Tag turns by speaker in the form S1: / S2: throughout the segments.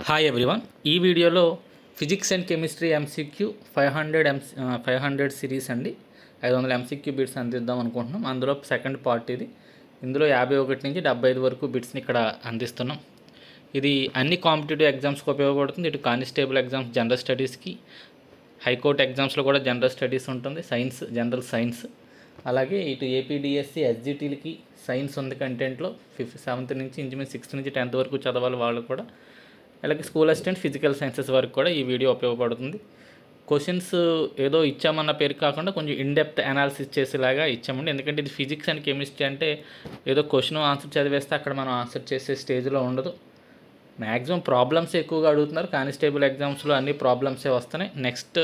S1: Hi everyone. ఈ వీడియోలో physics and chemistry MCQ 500 series అండి. 500 ఎంసీక్యూ బిట్స్ అందిద్దాం అనుకుంటున్నాం. అందులో సెకండ్ పార్ట్ ఇది. ఇందులో 51 నుంచి 75 వరకు బిట్స్ని ఇక్కడ అందిస్తున్నాం. ఇది అన్ని కాంపిటేటివ్ ఎగ్జామ్స్కి ఉపయోగపడుతుంది. ఇటు కానిస్టేబుల్ ఎగ్జామ్స్, జనరల్ స్టడీస్కి, హైకోర్టు ఎగ్జామ్స్లో కూడా జనరల్ స్టడీస్ ఉంటుంది, సైన్స్, జనరల్ సైన్స్. అలాగే ఇటు ఏపీడిఎస్సి, ఎస్జిటీలకి సైన్స్ ఉంది కంటెంట్లో. 7th నుంచి ఇంచుమించు 6th నుంచి 10th వరకు చదవాలి వాళ్ళు కూడా. అలాగే స్కూల్ అసిస్టెంట్, ఫిజికల్ సైన్సెస్ వరకు కూడా ఈ వీడియో ఉపయోగపడుతుంది. క్వశ్చన్స్ ఏదో ఇచ్చామన్న పేరు కాకుండా కొంచెం ఇన్డెప్త్ అనాలిసిస్ చేసేలాగా ఇచ్చామండి. ఎందుకంటే ఇది ఫిజిక్స్ అండ్ కెమిస్ట్రీ అంటే ఏదో క్వశ్చన్ ఆన్సర్ చదివేస్తే అక్కడ మనం ఆన్సర్ చేసే స్టేజ్లో ఉండదు. మ్యాక్సిమం ప్రాబ్లమ్స్ ఎక్కువగా అడుగుతున్నారు. కానిస్టేబుల్ ఎగ్జామ్స్లో అన్ని ప్రాబ్లమ్సే వస్తున్నాయి. నెక్స్ట్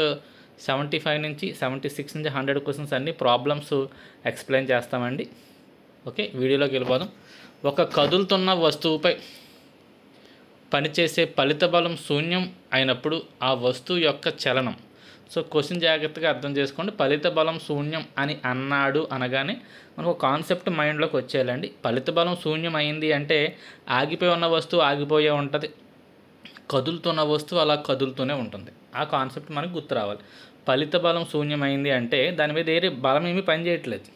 S1: 75 నుంచి 76 నుంచి 100 క్వశ్చన్స్ అన్ని ప్రాబ్లమ్స్ ఎక్స్ప్లెయిన్ చేస్తామండి. ఓకే, వీడియోలోకి వెళ్ళిపోదాం. ఒక కదులుతున్న వస్తువుపై పనిచేసే ఫలిత బలం శూన్యం అయినప్పుడు ఆ వస్తువు యొక్క చలనం. సో క్వశ్చన్ జాగ్రత్తగా అర్థం చేసుకోండి. ఫలిత బలం శూన్యం అని అన్నాడు అనగానే మనకు ఒక కాన్సెప్ట్ మైండ్లోకి వచ్చేయాలండి. ఫలిత బలం శూన్యం అయింది అంటే ఆగిపోయి ఉన్న వస్తువు ఆగిపోయే ఉంటుంది, కదులుతున్న వస్తువు అలా కదులుతూనే ఉంటుంది. ఆ కాన్సెప్ట్ మనకు గుర్తు రావాలి. ఫలిత బలం శూన్యమైంది అంటే దాని మీద ఏరే బలం ఏమీ పనిచేయట్లేదు.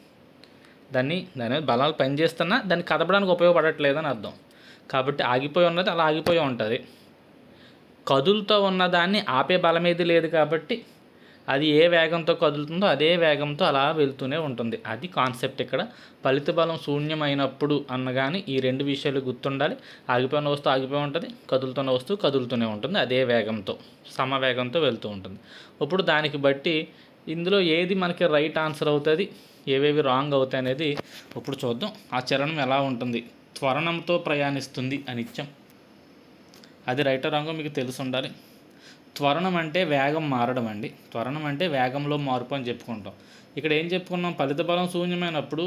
S1: దాని మీద బలాలు పనిచేస్తున్నా దాన్ని కదపడానికి ఉపయోగపడట్లేదు అని అర్థం. కాబట్టి ఆగిపోయి ఉన్నది అలా ఆగిపోయి ఉంటుంది. కదులుతూ ఉన్నదాన్ని ఆపే బలం ఏది లేదు కాబట్టి అది ఏ వేగంతో కదులుతుందో అదే వేగంతో అలా వెళ్తూనే ఉంటుంది. అది కాన్సెప్ట్ ఇక్కడ. ఫలిత బలం శూన్యమైనప్పుడు అన్నగాని ఈ రెండు విషయాలు గుర్తుండాలి. ఆగిపోయిన వస్తువు ఆగిపోయి ఉంటుంది, కదులుతున్న వస్తువు కదులుతూనే ఉంటుంది, అదే వేగంతో, సమవేగంతో వెళ్తూ ఉంటుంది. ఇప్పుడు దానికి బట్టి ఇందులో ఏది మనకి రైట్ ఆన్సర్ అవుతుంది, ఏవేవి రాంగ్ అవుతాయి అనేది ఇప్పుడు చూద్దాం. ఆ చలనం ఎలా ఉంటుంది. త్వరణంతో ప్రయాణిస్తుంది అని ఇచ్చాం. అది రైట్ రాంగో మీకు తెలిసి ఉండాలి. త్వరణం అంటే వేగం మారడం అండి. త్వరణం అంటే వేగంలో మార్పు అని చెప్పుకుంటాం. ఇక్కడ ఏం చెప్పుకున్నాం? ఫలిత బలం శూన్యమైనప్పుడు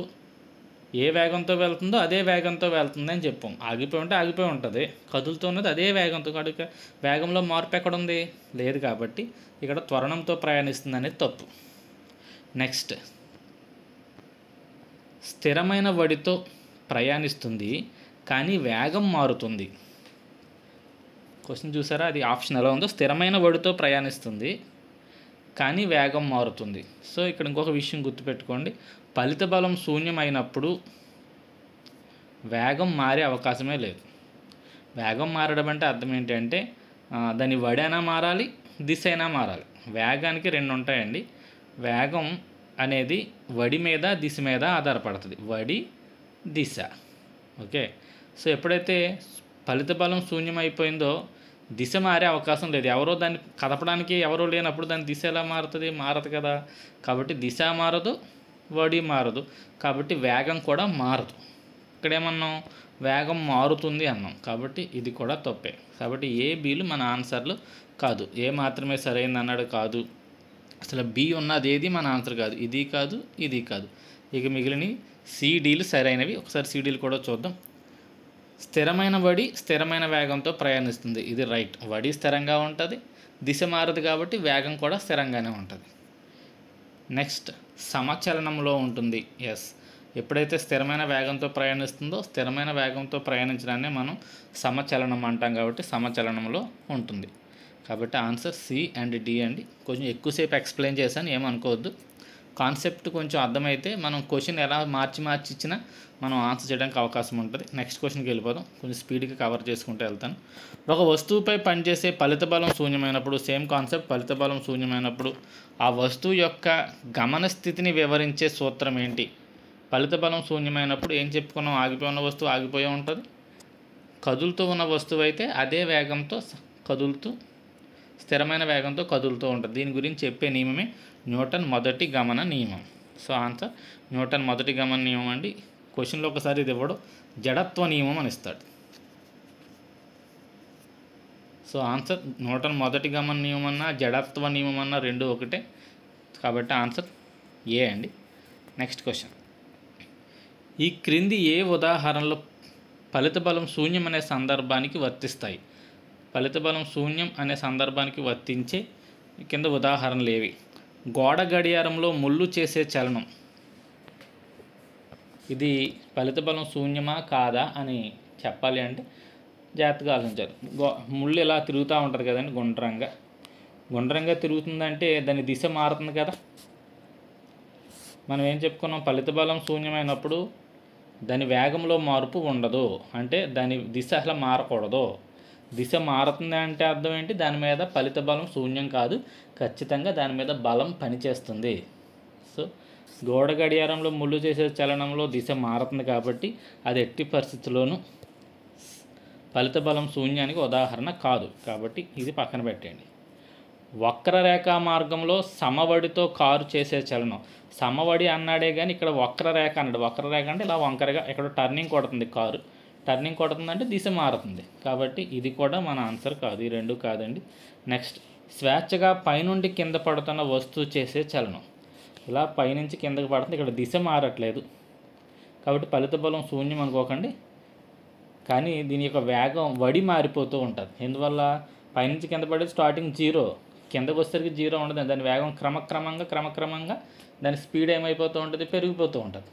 S1: ఏ వేగంతో వెళ్తుందో అదే వేగంతో వెళ్తుంది అని చెప్పాం. ఆగిపోయి ఉంటే ఆగిపోయి ఉంటుంది, కదులుతున్నది అదే వేగంతో. కనుక వేగంలో మార్పు ఎక్కడ ఉంది? లేదు. కాబట్టి ఇక్కడ త్వరణంతో ప్రయాణిస్తుంది అనేది తప్పు. నెక్స్ట్, స్థిరమైన వడితో ప్రయాణిస్తుంది కానీ వేగం మారుతుంది. క్వశ్చన్ చూసారా? అది ఆప్షన్ ఎలా ఉందో. స్థిరమైన వడితో ప్రయాణిస్తుంది కానీ వేగం మారుతుంది. సో ఇక్కడ ఇంకొక విషయం గుర్తుపెట్టుకోండి. ఫలిత బలం శూన్యమైనప్పుడు వేగం మారే అవకాశమే లేదు. వేగం మారడం అంటే అర్థం ఏంటంటే దాని వడి అయినా మారాలి, దిశ అయినా మారాలి. వేగానికి రెండు ఉంటాయండి. వేగం అనేది వడి మీద, దిశ మీద ఆధారపడుతుంది. వడి, దిశ. ఓకే. సో ఎప్పుడైతే ఫలిత బలం శూన్యం అయిపోయిందో దిశ మారే అవకాశం లేదు. ఎవరో దాన్ని కదపడానికి ఎవరో లేనప్పుడు దాని దిశ ఎలా మారుతుంది? మారదు కదా. కాబట్టి దిశ మారదు, వడి మారదు, కాబట్టి వేగం కూడా మారదు. ఇక్కడేమన్నాం? వేగం మారుతుంది అన్నాం. కాబట్టి ఇది కూడా తప్పే. కాబట్టి ఏ, బీలు మన ఆన్సర్లు కాదు. ఏ మాత్రమే సరైనది అన్నాడు కాదు. అసలు బి ఉన్నది ఏది మన ఆన్సర్ కాదు. ఇది కాదు, ఇది కాదు. ఇక మిగిలిన సిడీలు సరైనవి. ఒకసారి సిడీలు కూడా చూద్దాం. స్థిరమైన వడి స్థిరమైన వేగంతో ప్రయాణిస్తుంది. ఇది రైట్. వడి స్థిరంగా ఉంటుంది, దిశ మారదు కాబట్టి వేగం కూడా స్థిరంగానే ఉంటుంది. నెక్స్ట్, సమచలనంలో ఉంటుంది. ఎస్. ఎప్పుడైతే స్థిరమైన వేగంతో ప్రయాణిస్తుందో స్థిరమైన వేగంతో ప్రయాణించడాన్ని మనం సమచలనం అంటాం. కాబట్టి సమచలనంలో ఉంటుంది. కాబట్టి ఆన్సర్ సి అండ్ డి అండి. కొంచెం ఎక్కువసేపు ఎక్స్ప్లెయిన్ చేశాను, ఏమనుకోవద్దు. కాన్సెప్ట్ కొంచెం అర్థమైతే మనం క్వశ్చన్ ఎలా మార్చి ఇచ్చినా మనం ఆన్సర్ చేయడానికి అవకాశం ఉంటుంది. నెక్స్ట్ క్వశ్చన్కి వెళ్ళిపోదాం. కొంచెం స్పీడ్గా కవర్ చేసుకుంటూ వెళ్తాను. ఒక వస్తువుపై పనిచేసే ఫలిత బలం శూన్యమైనప్పుడు, సేమ్ కాన్సెప్ట్. ఫలిత బలం శూన్యమైనప్పుడు ఆ వస్తువు యొక్క గమన స్థితిని వివరించే సూత్రం ఏంటి? ఫలిత బలం శూన్యమైనప్పుడు ఏం చెప్పుకున్నాం? ఆగిపోయి ఉన్న వస్తువు ఆగిపోయి ఉంటుంది, కదులుతూ ఉన్న వస్తువు అయితే అదే వేగంతో కదులుతూ, స్థిరమైన వేగంతో కదులుతూ ఉంటుంది. దీని గురించి చెప్పే నియమమే న్యూటన్ మొదటి గమన నియమం. సో ఆన్సర్ న్యూటన్ మొదటి గమన నియమం అండి. క్వశ్చన్లో ఒకసారి ఇది ఇవ్వడం జడత్వ నియమం అని ఇస్తాడు. సో ఆన్సర్ న్యూటన్ మొదటి గమన నియమం అన్నా జడత్వ నియమం అన్నా రెండు ఒకటే. కాబట్టి ఆన్సర్ ఏ అండి. Next question. ఈ క్రింది ఏ ఉదాహరణలో ఫలిత బలం శూన్యం అనే సందర్భానికి వర్తిస్తాయి? ఫలిత బలం శూన్యం అనే సందర్భానికి వర్తించే కింద ఉదాహరణలు ఏవి? గోడ గడియారంలో ముళ్ళు చేసే చలనం. ఇది ఫలిత బలం శూన్యమా కాదా అని చెప్పాలి అంటే జాగ్రత్తగా ఆలోచించాలి. ముళ్ళు ఇలా తిరుగుతూ ఉంటుంది కదండి, గుండ్రంగా తిరుగుతుందంటే దాని దిశ మారుతుంది కదా. మనం ఏం చెప్పుకున్నాం, ఫలిత బలం శూన్యమైనప్పుడు దాని వేగంలో మార్పు ఉండదు, అంటే దాని దిశ అసలు మారకూడదు. దిశ మారుతుంది అంటే అర్థం ఏంటి, దాని మీద ఫలిత బలం శూన్యం కాదు, ఖచ్చితంగా దాని మీద బలం పనిచేస్తుంది. సో గోడ గడియారంలో ముళ్ళు చేసే చలనంలో దిశ మారుతుంది కాబట్టి అది ఎట్టి పరిస్థితుల్లోనూ ఫలిత బలం శూన్యానికి ఉదాహరణ కాదు, కాబట్టి ఇది పక్కన పెట్టండి. వక్రరేఖా మార్గంలో సమవడితో కారు చేసే చలనం. సమవడి అన్నాడే కానీ ఇక్కడ వక్రరేఖ అన్నాడు. వక్రరేఖ అంటే ఇలా వంకరగా ఇక్కడ టర్నింగ్ కొడుతుంది, కారు టర్నింగ్ కొడుతుందంటే దిశ మారుతుంది, కాబట్టి ఇది కూడా మన ఆన్సర్ కాదు, ఈ రెండు కాదండి. నెక్స్ట్, స్వేచ్ఛగా పైనుండి కింద పడుతున్న వస్తువు చేసే చలనం. ఇలా పైనుంచి కిందకి పడుతుంది, ఇక్కడ దిశ మారట్లేదు కాబట్టి ఫలిత బలం శూన్యం అనుకోకండి. కానీ దీని యొక్క వేగం వడి మారిపోతూ ఉంటుంది. ఎందువల్ల, పైనుంచి కింద పడేది స్టార్టింగ్ 0, కిందకు వచ్చేసరికి 0 ఉండదు. దాని వేగం క్రమక్రమంగా దాని స్పీడ్ ఏమైపోతూ ఉంటుంది, పెరిగిపోతూ ఉంటుంది.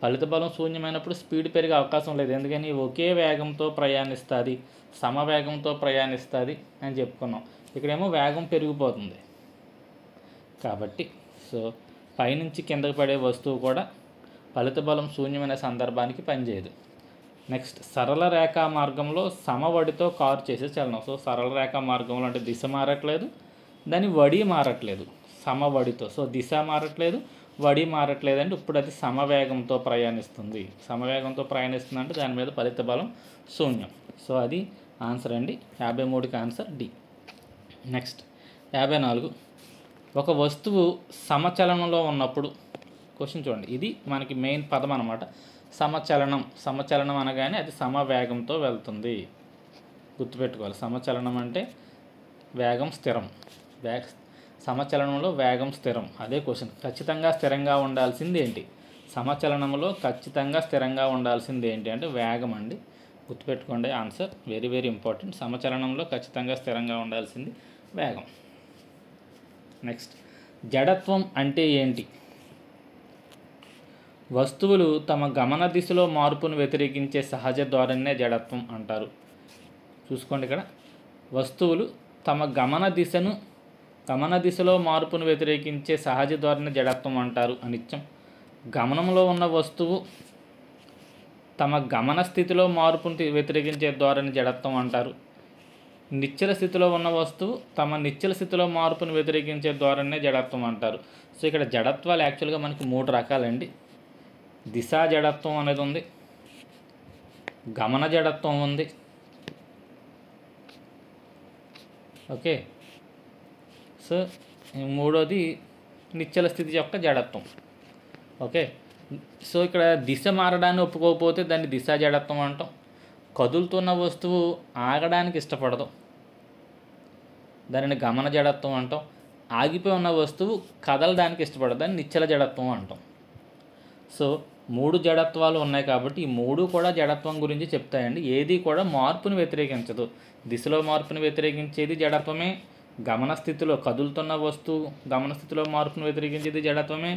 S1: ఫలిత బలం శూన్యమైనప్పుడు స్పీడ్ పెరిగే అవకాశం లేదు, ఎందుకని ఒకే వేగంతో ప్రయాణిస్తుంది, సమవేగంతో ప్రయాణిస్తుంది అని చెప్పుకున్నాం. ఇక్కడేమో వేగం పెరిగిపోతుంది కాబట్టి సో పైనుంచి కిందకి పడే వస్తువు కూడా ఫలిత బలం శూన్యమైన సందర్భానికి పనిచేయదు. నెక్స్ట్, సరళ రేఖా మార్గంలో సమవడితో కారు చేసే చలనం. సో సరళ రేఖా మార్గంలో అంటే దిశ మారట్లేదు, దాని వడి మారట్లేదు సమవడితో. సో దిశ మారట్లేదు, వడి మారట్లేదు అంటే ఇప్పుడు అది సమవేగంతో ప్రయాణిస్తుంది. సమవేగంతో ప్రయాణిస్తుంది అంటే దాని మీద ఫలిత బలం శూన్యం. సో అది ఆన్సర్ అండి. 53కి ఆన్సర్ డి. నెక్స్ట్ 54, ఒక వస్తువు సమచలనంలో ఉన్నప్పుడు. క్వశ్చన్ చూడండి, ఇది మనకి మెయిన్ పదం అనమాట. సమచలనం అనగానే అది సమవేగంతో వెళ్తుంది, గుర్తుపెట్టుకోవాలి. సమచలనం అంటే వేగం స్థిరం, సమచలనంలో వేగం స్థిరం, అదే క్వశ్చన్. ఖచ్చితంగా స్థిరంగా ఉండాల్సింది ఏంటి, సమచలనంలో ఖచ్చితంగా స్థిరంగా ఉండాల్సింది ఏంటి అంటే వేగం అండి, గుర్తుపెట్టుకోండి. Answer very very important. సమచలనంలో ఖచ్చితంగా స్థిరంగా ఉండాల్సింది వేగం. నెక్స్ట్, జడత్వం అంటే ఏంటి? వస్తువులు తమ గమన దిశలో మార్పును వ్యతిరేకించే సహజ ధోరణినే జడత్వం అంటారు. చూసుకోండి, ఇక్కడ వస్తువులు తమ గమన దిశలో మార్పును వ్యతిరేకించే సహజ ధోరణి జడత్వం అంటారు. అనిత్యం. గమనంలో ఉన్న వస్తువు తమ గమన స్థితిలో మార్పును వ్యతిరేకించే ధోరణి జడత్వం అంటారు. నిశ్చల స్థితిలో ఉన్న వస్తువు తమ నిశ్చల స్థితిలో మార్పును వ్యతిరేకించే ధోరణినే జడత్వం అంటారు. సో ఇక్కడ జడత్వాలు యాక్చువల్గా మనకి 3 రకాలండి. దిశా జడత్వం అనేది ఉంది, గమన జడత్వం ఉంది, ఓకే. సో మూడోది నిశ్చల స్థితి యొక్క జడత్వం, ఓకే. సో ఇక్కడ దిశ మారడాన్ని ఒప్పుకోకపోతే దాన్ని దిశా జడత్వం అంటాం. కదులుతున్న వస్తువు ఆగడానికి ఇష్టపడదు, దానిని గమన జడత్వం అంటాం. ఆగిపోయి ఉన్న వస్తువు కదలడానికి ఇష్టపడదు, దాన్ని నిశ్చల జడత్వం అంటాం. సో 3 జడత్వాలు ఉన్నాయి కాబట్టి ఈ 3 కూడా జడత్వం గురించి చెప్తాయండి. ఏది కూడా మార్పును వ్యతిరేకించదు. దిశలో మార్పును వ్యతిరేకించేది జడత్వమే, గమన స్థితిలో కదులుతున్న వస్తువు గమన స్థితిలో మార్పును వ్యతిరేకించేది జడత్వమే,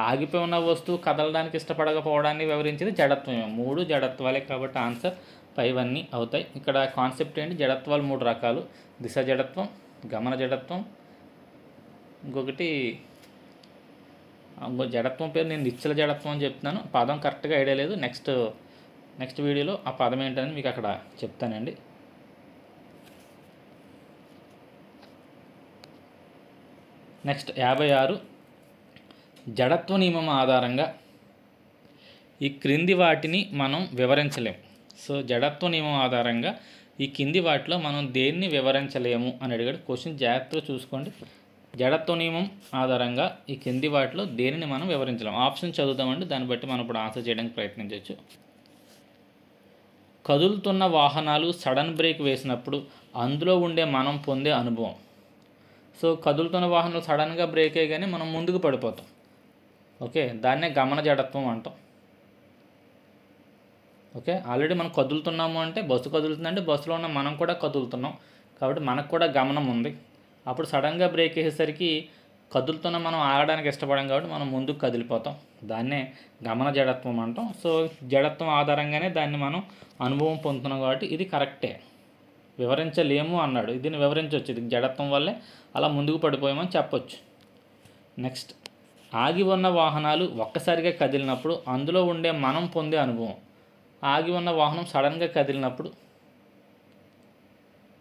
S1: ఆగిపోయి ఉన్న వస్తువు కదలడానికి ఇష్టపడకపోవడాన్ని వివరించేది జడత్వమే. 3 జడత్వాలే కాబట్టి ఆన్సర్ 5 అన్నీ అవుతాయి. ఇక్కడ కాన్సెప్ట్ ఏంటి, జడత్వాలు 3 రకాలు, దిశ జడత్వం, గమన జడత్వం, ఇంకో జడత్వం పేరు నేను నిశ్చల జడత్వం అని చెప్తున్నాను, పదం కరెక్ట్గా ఐడియా లేదు. నెక్స్ట్ వీడియోలో ఆ పదం ఏంటని మీకు అక్కడ చెప్తానండి. నెక్స్ట్ 56, జడత్వ నియమం ఆధారంగా ఈ క్రింది వాటిని మనం వివరించలేం. సో జడత్వ నియమం ఆధారంగా ఈ కింది వాటిలో మనం దేన్ని వివరించలేము అని అడిగాడు. క్వశ్చన్ జాగ్రత్తగా చూసుకోండి. జడత్వ నియమం ఆధారంగా ఈ కింది వాటిలో దేనిని మనం వివరించలేము. ఆప్షన్ చదువుతామండి, దాన్ని బట్టి మనం ఇప్పుడు ఆన్సర్ చేయడానికి ప్రయత్నించవచ్చు. కదులుతున్న వాహనాలు సడన్ బ్రేక్ వేసినప్పుడు అందులో ఉండే మనం పొందే అనుభవం. సో కదులుతున్న వాహనాలు సడన్గా బ్రేక్ అయ్యగానే మనం ముందుకు పడిపోతాం, ఓకే, దాన్నే గమన జడత్వం అంటాం. ఓకే, ఆల్రెడీ మనం కదులుతున్నాము అంటే బస్సు కదులుతుందంటే బస్సులో ఉన్న మనం కూడా కదులుతున్నాం కాబట్టి మనకు కూడా గమనం ఉంది. అప్పుడు సడన్గా బ్రేక్ వేసేసరికి కదులుతున్న మనం ఆగడానికి ఇష్టపడం కాబట్టి మనం ముందుకు కదిలిపోతాం. దాన్నే గమన జడత్వం అంటాం. సో జడత్వం ఆధారంగానే దాన్ని మనం అనుభవం పొందుతున్నాం కాబట్టి ఇది కరెక్టే. వివరించలేము అన్నాడు, దీన్ని వివరించవచ్చు. ఇది జడత్వం వల్లే అలా ముందుకు పడిపోయామని చెప్పొచ్చు. నెక్స్ట్, ఆగి ఉన్న వాహనాలు ఒక్కసారిగా కదిలినప్పుడు అందులో ఉండే మనం పొందే అనుభవం. ఆగి ఉన్న వాహనం సడన్గా కదిలినప్పుడు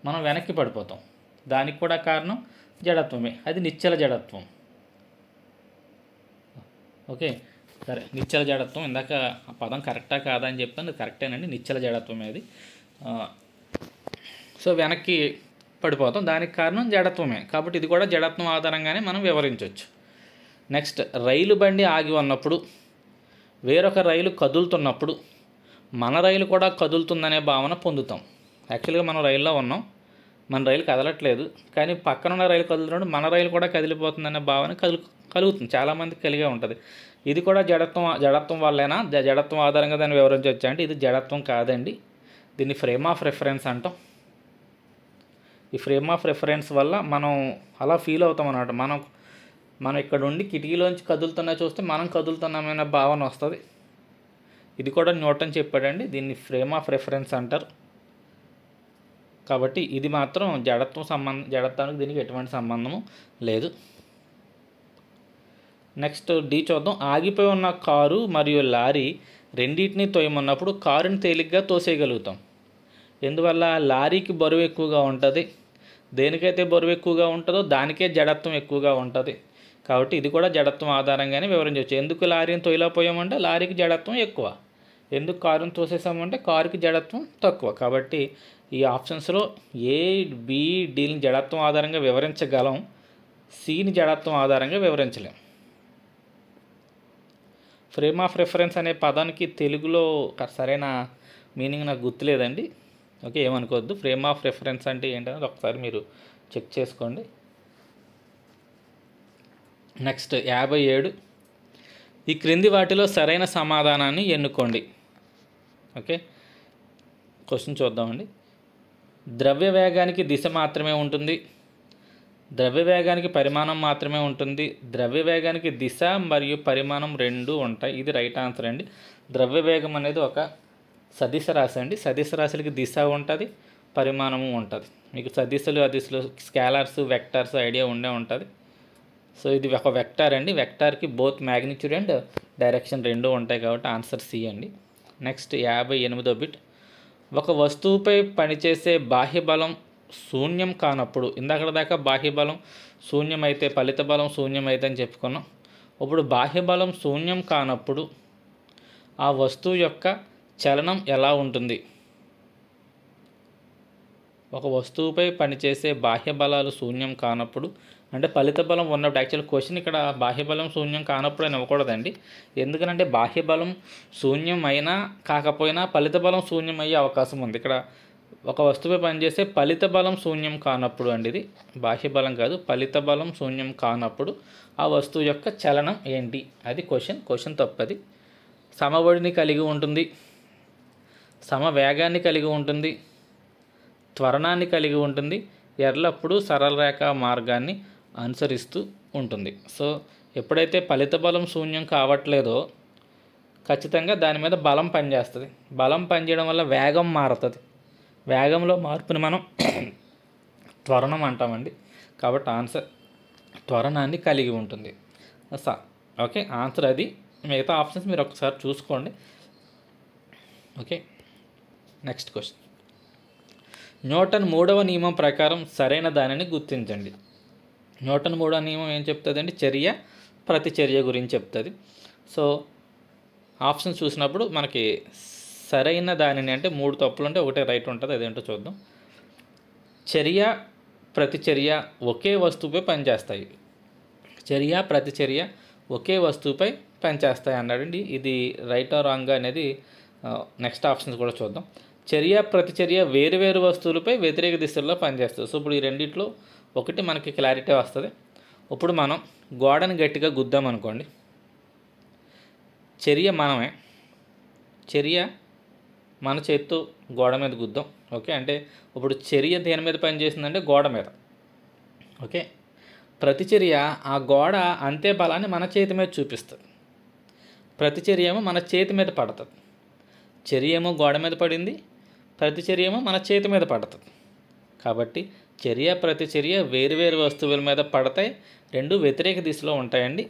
S1: మనం వెనక్కి పడిపోతాం. దానికి కూడా కారణం జడత్వమే. అది నిశ్చల జడత్వం. ఓకే, సరే, నిశ్చల జడత్వం. ఇందాక ఆ పదం కరెక్టా కాదా అని చెప్పాను, అది కరెక్టేనండి, నిశ్చల జడత్వమే అది. సో వెనక్కి పడిపోతాం, దానికి కారణం జడత్వమే. కాబట్టి ఇది కూడా జడత్వం ఆధారంగానే మనం వివరించవచ్చు. నెక్స్ట్, రైలు బండి ఆగి ఉన్నప్పుడు, వేరొక రైలు కదులుతున్నప్పుడు మన రైలు కూడా కదులుతుందనే భావన పొందుతాం. యాక్చువల్గా మనం రైల్లో ఉన్నాం, మన రైలు కదలట్లేదు, కానీ పక్కన ఉన్న రైలు కదులుతున్నప్పుడు మన రైలు కూడా కదిలిపోతుందనే భావన కలుగుతుంది, చాలామందికి కలిగే ఉంటుంది. ఇది కూడా జడత్వం వల్లేనా, జడత్వం ఆధారంగా దాన్ని వివరించవచ్చు అంటే ఇది జడత్వం కాదండి, దీన్ని ఫ్రేమ్ ఆఫ్ రెఫరెన్స్ అంటాం. ఈ ఫ్రేమ్ ఆఫ్ రెఫరెన్స్ వల్ల మనం అలా ఫీల్ అవుతాం అన్నమాట. మనం ఇక్కడ ఉండి కిటికీలోంచి కదులుతున్నా చూస్తే మనం కదులుతున్నామనే భావన వస్తుంది. ఇది కూడా న్యూటన్ చెప్పాడండి, దీన్ని ఫ్రేమ్ ఆఫ్ రెఫరెన్స్ అంటారు. కాబట్టి ఇది మాత్రం జడత్వానికి దీనికి ఎటువంటి సంబంధము లేదు. నెక్స్ట్ డి చూద్దాం. ఆగిపోయి ఉన్న కారు మరియు లారీ రెండింటినీ తోయమన్నప్పుడు కారుని తేలిగ్గా తోసేయగలుగుతాం. ఎందువల్ల? లారీకి బరువు ఎక్కువగా ఉంటుంది, దేనికైతే బరువు ఎక్కువగా ఉంటుందో దానికే జడత్వం ఎక్కువగా ఉంటుంది. కాబట్టి ఇది కూడా జడత్వం ఆధారంగానే వివరించవచ్చు. ఎందుకు లారీని తోయలేకపోయామంటే లారీకి జడత్వం ఎక్కువ, ఎందుకు కారుని తోసేసామంటే కారుకి జడత్వం తక్కువ. కాబట్టి ఈ ఆప్షన్స్లో ఏ, బి, డిని జడత్వం ఆధారంగా వివరించగలం, సిని జడత్వం ఆధారంగా వివరించలేం. ఫ్రేమ్ ఆఫ్ రెఫరెన్స్ అనే పదానికి తెలుగులో సరైన మీనింగ్ నాకు గుర్తులేదండి. ఓకే, ఏమనుకోవద్దు. ఫ్రేమ్ ఆఫ్ రెఫరెన్స్ అంటే ఏంటనేది ఒకసారి మీరు చెక్ చేసుకోండి. నెక్స్ట్ 57, ఈ క్రింది వాటిలో సరైన సమాధానాన్ని ఎన్నుకోండి. ఓకే, క్వశ్చన్ చూద్దామండి. ద్రవ్య వేగానికి దిశ మాత్రమే ఉంటుంది, ద్రవ్య వేగానికి పరిమాణం మాత్రమే ఉంటుంది, ద్రవ్య వేగానికి దిశ మరియు పరిమాణం రెండూ ఉంటాయి. ఇది రైట్ ఆన్సర్ అండి. ద్రవ్య వేగం అనేది ఒక సదిశ రాశి అండి. సదిశ రాశులకి దిశ ఉంటుంది, పరిమాణము ఉంటుంది. మీకు సదిశలు, అదిశలు, స్కేలర్స్, వెక్టర్స్ ఐడియా ఉంటుంది. సో ఇది ఒక వెక్టార్ అండి. వెక్టార్కి బోత్ మ్యాగ్నిట్యూడ్ అండ్ డైరెక్షన్ రెండూ ఉంటాయి కాబట్టి ఆన్సర్ సి అండి. నెక్స్ట్ 58వ బిట్. ఒక వస్తువుపై పనిచేసే బాహ్య బలం శూన్యం కానప్పుడు, ఇందాక దాకా బాహ్య బలం శూన్యమైతే ఫలిత బలం శూన్యమైతే అని చెప్పుకున్నాం. ఇప్పుడు బాహ్య బలం శూన్యం కానప్పుడు ఆ వస్తువు యొక్క చలనం ఎలా ఉంటుంది? ఒక వస్తువుపై పనిచేసే బాహ్య బలాలు శూన్యం కానప్పుడు అంటే ఫలిత బలం ఉన్నప్పుడు, యాక్చువల్ క్వశ్చన్ ఇక్కడ బాహ్య బలం శూన్యం కానప్పుడు అని ఇవ్వకూడదండి. ఎందుకంటే బాహ్య బలం శూన్యం అయినా కాకపోయినా ఫలిత బలం శూన్యం అయ్యే అవకాశం ఉంది. ఇక్కడ ఒక వస్తువుపై పనిచేసే ఫలిత బలం శూన్యం కానప్పుడు అండి, ఇది బాహ్య బలం కాదు, ఫలిత బలం శూన్యం కానప్పుడు ఆ వస్తువు యొక్క చలనం ఏంటి? అది క్వశ్చన్ తప్పది. సమబడిని కలిగి ఉంటుంది, సమవేగాన్ని కలిగి ఉంటుంది, త్వరణాన్ని కలిగి ఉంటుంది, ఎల్లప్పుడూ సరళ రేఖ మార్గాన్ని అనుసరిస్తూ ఉంటుంది. సో ఎప్పుడైతే ఫలిత బలం శూన్యం కావట్లేదో ఖచ్చితంగా దాని మీద బలం పనిచేస్తుంది. బలం పనిచేయడం వల్ల వేగం మారుతుంది. వేగంలో మార్పుని మనం త్వరణం అంటామండి. కాబట్టి ఆన్సర్ త్వరణాన్ని కలిగి ఉంటుంది. ఓకే, ఆన్సర్ అది. మిగతా ఆప్షన్స్ మీరు ఒకసారి చూసుకోండి. Okay, next question. న్యూటన్ 3వ నియమం ప్రకారం సరైన దానిని గుర్తించండి. న్యూటన్ 3వ నియమం ఏం చెప్తుందండి? చర్య ప్రతిచర్య గురించి చెప్తుంది. సో ఆప్షన్స్ చూసినప్పుడు మనకి సరైన దానిని అంటే 3 తప్పులు ఉంటే ఒకటే రైట్ ఉంటుంది. అదేంటో చూద్దాం. చర్య ప్రతిచర్య ఒకే వస్తువుపై పనిచేస్తాయి. చర్య ప్రతిచర్య ఒకే వస్తువుపై పనిచేస్తాయి అన్నాడండి. ఇది రైట్ ఆర్ రాంగ్ అనేది నెక్స్ట్ ఆప్షన్స్ కూడా చూద్దాం. చర్య ప్రతిచర్య వేరువేరు వస్తువులపై వ్యతిరేక దిశల్లో పనిచేస్తుంది. సో ఇప్పుడు ఈ రెండిట్లో ఒకటి మనకి క్లారిటీ వస్తుంది. ఇప్పుడు మనం గోడని గట్టిగా గుద్దామనుకోండి, చర్య మనమే, చర్య మన చేత్తో గోడ మీద గుద్దాం. ఓకే, అంటే ఇప్పుడు చర్య దేని మీద పనిచేస్తుందంటే గోడ మీద. ఓకే, ప్రతిచర్య ఆ గోడ అంతే బలాన్ని మన చేతి మీద చూపిస్తుంది. ప్రతిచర్య ఏమో మన చేతి మీద పడుతుంది. చర్య ఏమో గోడ మీద పడింది, ప్రతిచర్య ఏమో మన చేతి మీద పడుతుంది. కాబట్టి చర్య ప్రతిచర్య వేరువేరు వస్తువుల మీద పడతాయి, రెండు వ్యతిరేక దిశలో ఉంటాయండి.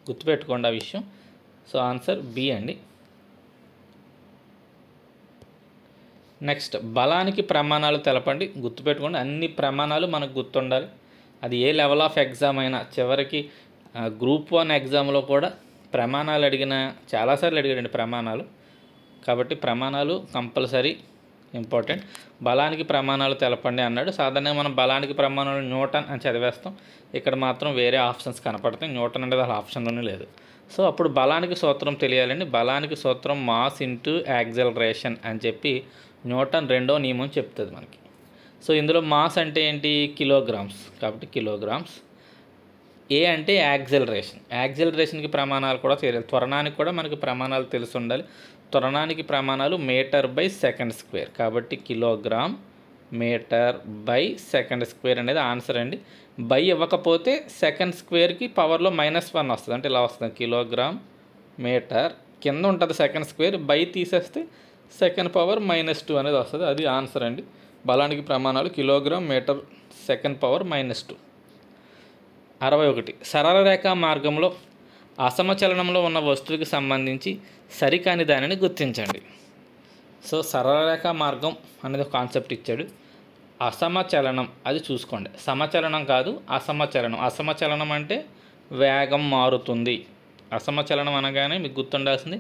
S1: గుర్తుపెట్టుకోండి ఆ విషయం. సో ఆన్సర్ బి అండి. నెక్స్ట్, బలానికి ప్రమాణాలు తెలపండి. గుర్తుపెట్టుకోండి, అన్ని ప్రమాణాలు మనకు గుర్తుండాలి. అది ఏ లెవెల్ ఆఫ్ ఎగ్జామ్ అయినా, చివరికి గ్రూప్ 1 ఎగ్జామ్లో కూడా ప్రమాణాలు చాలాసార్లు అడిగాడండి ప్రమాణాలు. కాబట్టి ప్రమాణాలు కంపల్సరీ ఇంపార్టెంట్. బలానికి ప్రమాణాలు తెలపండి అన్నాడు. సాధారణంగా మనం బలానికి ప్రమాణాలు న్యూటన్ అని చదివేస్తాం. ఇక్కడ మాత్రం వేరే ఆప్షన్స్ కనపడతాయి. న్యూటన్ అనేది అసలు ఆప్షన్లోనే లేదు. సో అప్పుడు బలానికి సూత్రం తెలియాలండి. బలానికి సూత్రం మాస్ ఇంటూ యాక్సలరేషన్ అని చెప్పి న్యూటన్ 2వ నియమం చెప్తుంది మనకి. సో ఇందులో మాస్ అంటే ఏంటి? కిలోగ్రామ్స్. కాబట్టి కిలోగ్రామ్స్. ఏ అంటే యాక్సలరేషన్. యాక్సలరేషన్కి ప్రమాణాలు కూడా తెలియాలి. త్వరణానికి కూడా మనకి ప్రమాణాలు తెలిసి ఉండాలి. త్వరణానికి ప్రమాణాలు మీటర్/సెకండ్². కాబట్టి కిలోగ్రామ్ మీటర్/సెకండ్² అనేది ఆన్సర్ అండి. బై ఇవ్వకపోతే సెకండ్²కి పవర్లో -1 వస్తుంది. అంటే ఇలా వస్తుంది, కిలోగ్రామ్ మీటర్ కింద ఉంటుంది సెకండ్², బై తీసేస్తే సెకండ్ పవర్ -2 అనేది వస్తుంది. అది ఆన్సర్ అండి. బలానికి ప్రమాణాలు కిలోగ్రామ్ మీటర్ సెకండ్ పవర్ -2. 61. సరళ రేఖా మార్గంలో అసమచలనంలో ఉన్న వస్తువుకి సంబంధించి సరికాని దానిని గుర్తించండి. సో సరళ రేఖా మార్గం అనేది ఒక కాన్సెప్ట్ ఇచ్చాడు. అసమచలనం అది చూసుకోండి. సమచలనం కాదు, అసమచలనం. అసమచలనం అంటే వేగం మారుతుంది. అసమచలనం అనగానే మీకు గుర్తుండాల్సింది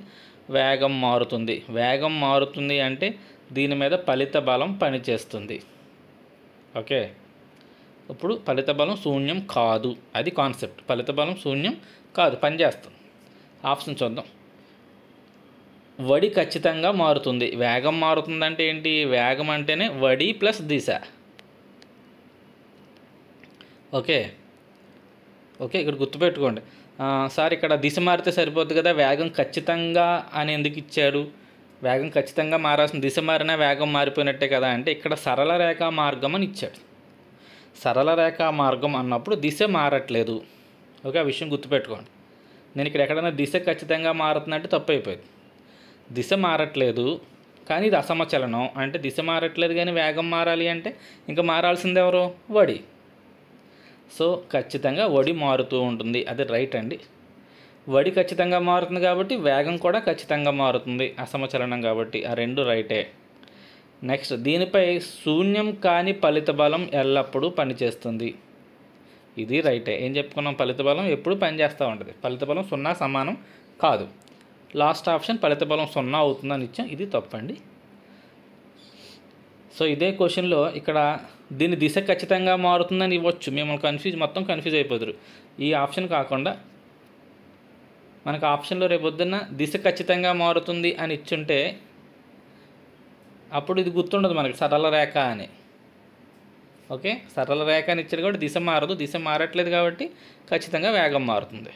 S1: వేగం మారుతుంది. వేగం మారుతుంది అంటే దీని మీద ఫలిత బలం పనిచేస్తుంది. ఓకే, ఇప్పుడు ఫలిత బలం శూన్యం కాదు, అది కాన్సెప్ట్. ఫలిత బలం శూన్యం కాదు, పనిచేస్తుంది. ఆప్షన్ చూద్దాం. వడి ఖచ్చితంగా మారుతుంది. వేగం మారుతుందంటే ఏంటి? వేగం అంటేనే వడి ప్లస్ దిశ. ఓకే, ఇక్కడ గుర్తుపెట్టుకోండి. సార్ ఇక్కడ దిశ మారితే సరిపోద్ది కదా, వేగం ఖచ్చితంగా అని ఎందుకు ఇచ్చాడు? వేగం ఖచ్చితంగా మారాల్సిన, దిశ మారినా వేగం మారిపోయినట్టే కదా అంటే ఇక్కడ సరళ రేఖా మార్గం అని ఇచ్చాడు. సరళ రేఖా మార్గం అన్నప్పుడు దిశ మారట్లేదు. ఓకే, ఆ విషయం గుర్తుపెట్టుకోండి. నేను ఇక్కడ ఎక్కడైనా దిశ ఖచ్చితంగా మారుతుందంటే తప్పు అయిపోయింది. దిశ మారట్లేదు కానీ ఇది అసమచలనం అంటే దిశ మారట్లేదు కానీ వేగం మారాలి అంటే ఇంకా మారాల్సింది ఎవరు? వడి. సో ఖచ్చితంగా వడి మారుతూ ఉంటుంది, అది రైట్ అండి. వడి ఖచ్చితంగా మారుతుంది కాబట్టి వేగం కూడా ఖచ్చితంగా మారుతుంది, అసమచలనం కాబట్టి. ఆ రెండు రైటే. నెక్స్ట్, దీనిపై శూన్యం కాని ఫలిత బలం ఎల్లప్పుడూ పనిచేస్తుంది. ఇది రైటే. ఏం చెప్పుకున్నాం? ఫలిత బలం ఎప్పుడు పనిచేస్తూ ఉంటుంది. ఫలిత బలం 0 సమానం కాదు. లాస్ట్ ఆప్షన్ ఫలిత బలం 0 అవుతుందని ఇచ్చాం, ఇది తప్పండి. సో ఇదే క్వశ్చన్లో ఇక్కడ దీని దిశ ఖచ్చితంగా మారుతుందని ఇవ్వచ్చు, మిమ్మల్ని మొత్తం కన్ఫ్యూజ్ అయిపోతారు. ఈ ఆప్షన్ కాకుండా మనకు ఆప్షన్లో రేపొద్దున్న దిశ ఖచ్చితంగా మారుతుంది అని ఇచ్చుంటే అప్పుడు ఇది గుర్తుండదు మనకి, సరళ రేఖ అని. ఓకే, సరళ రేఖ అని ఇచ్చాడు కాబట్టి దిశ మారదు. దిశ మారట్లేదు కాబట్టి ఖచ్చితంగా వేగం మారుతుంది,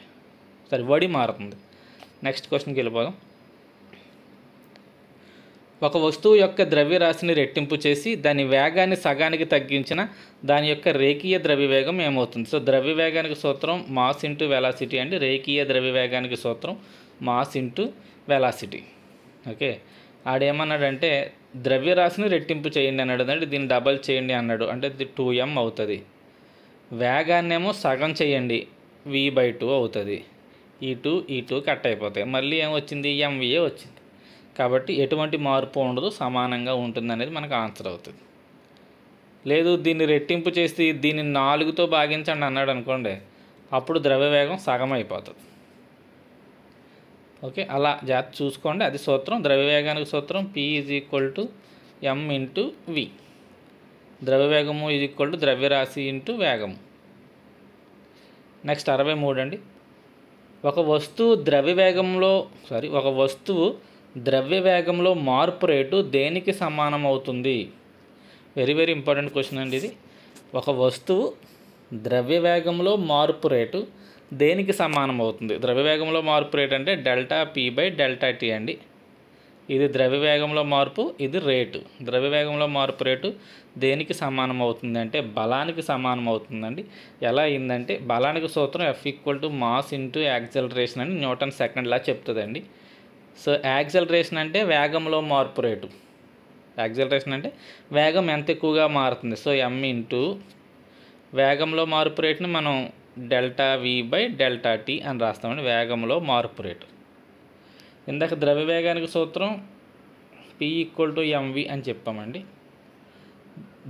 S1: వడి మారుతుంది. నెక్స్ట్ క్వశ్చన్కి వెళ్ళిపోదాం. ఒక వస్తువు యొక్క ద్రవ్యరాశిని రెట్టింపు చేసి దాని వేగాన్ని సగానికి తగ్గించిన దాని యొక్క రేఖీయ ద్రవ్యవేగం ఏమవుతుంది? సో ద్రవ్యవేగానికి సూత్రం మాస్ ఇంటూ వెలాసిటీ అండి. రేఖీయ ద్రవ్యవేగానికి సూత్రం మాస్ ఇంటూ వెలాసిటీ. ఓకే, ఆడేమన్నాడంటే ద్రవ్యరాశిని రెట్టింపు చేయండి అన్నాడు, అంటే దీన్ని డబల్ చేయండి అన్నాడు, అంటే 2m అవుతుంది. వేగాన్నేమో సగం చేయండి, v/2 అవుతుంది. ఈ 2 కట్ అయిపోతాయి. మళ్ళీ ఏమొచ్చింది? mva వచ్చింది. కాబట్టి ఎటువంటి మార్పు ఉండదు, సమానంగా ఉంటుంది అనేది మనకు ఆన్సర్ అవుతుంది. లేదు దీన్ని రెట్టింపు చేసి దీన్ని 4తో భాగించండి అన్నాడు అనుకోండి, అప్పుడు ద్రవ్యవేగం సగం అయిపోతుంది. ఓకే, అలా జాగ్రత్త చూసుకోండి. అది సూత్రం, ద్రవ్యవేగానికి సూత్రం P = m × v. ద్రవ్యవేగము = ద్రవ్యరాశి ఇంటూ వేగము. నెక్స్ట్ 63 అండి. ఒక వస్తువు ద్రవ్యవేగంలో మార్పు రేటు దేనికి సమానం అవుతుంది? వెరీ వెరీ ఇంపార్టెంట్ క్వశ్చన్ అండి ఇది. ఒక వస్తువు ద్రవ్యవేగంలో మార్పు రేటు దేనికి సమానం అవుతుంది? ద్రవ్యవేగంలో మార్పు రేటు అంటే ΔP/ΔT అండి. ఇది ద్రవ్యవేగంలో మార్పు, ఇది రేటు. ద్రవ్యవేగంలో మార్పు రేటు దేనికి సమానం అవుతుంది అంటే బలానికి సమానం అవుతుందండి. ఎలా అయిందంటే బలానికి సూత్రం F = మాస్ ఇంటూ యాక్సలరేషన్ అని న్యూటన్ సెకండ్లా చెప్తుందండి. సో యాక్సలరేషన్ అంటే వేగంలో మార్పు రేటు. యాక్సలరేషన్ అంటే వేగం ఎంత ఎక్కువగా మారుతుంది. సో m ఇంటూ వేగంలో మార్పు రేటుని మనం ΔV/ΔT అని రాస్తామండి. వేగంలో మార్పు రేటు. ఇందాక ద్రవ్యవేగానికి సూత్రం P = mv అని చెప్పామండి.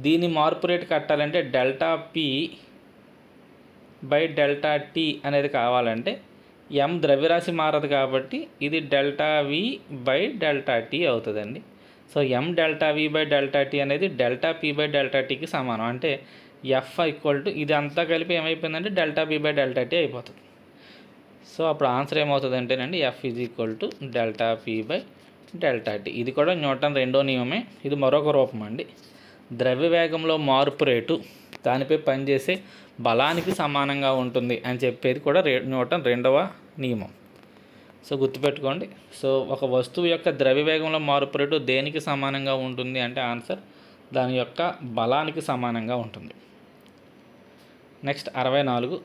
S1: దీని మార్పు రేటు కట్టాలంటే ΔP/ΔT అనేది కావాలంటే m ద్రవ్యరాశి మారదు కాబట్టి ఇది ΔV/ΔT అవుతుందండి. సో m ΔV/ΔT అనేది ΔP/ΔTకి సమానం. అంటే F ఇది అంతా కలిపి ఏమైపోయిందంటే ΔP/ΔT అయిపోతుంది. సో అప్పుడు ఆన్సర్ ఏమవుతుంది అంటేనండి F = ΔP/ΔT. ఇది కూడా న్యూటన్ రెండో నియమమే. ఇది మరొక రూపం అండి. ద్రవ్యవేగంలో మార్పు రేటు దానిపై పనిచేసే బలానికి సమానంగా ఉంటుంది అని చెప్పేది కూడా న్యూటన్ రెండవ నియమం. సో గుర్తుపెట్టుకోండి. సో ఒక వస్తువు యొక్క ద్రవ్యవేగంలో మార్పు రేటు దేనికి సమానంగా ఉంటుంది అంటే ఆన్సర్ దాని యొక్క బలానికి సమానంగా ఉంటుంది. నెక్స్ట్ 64.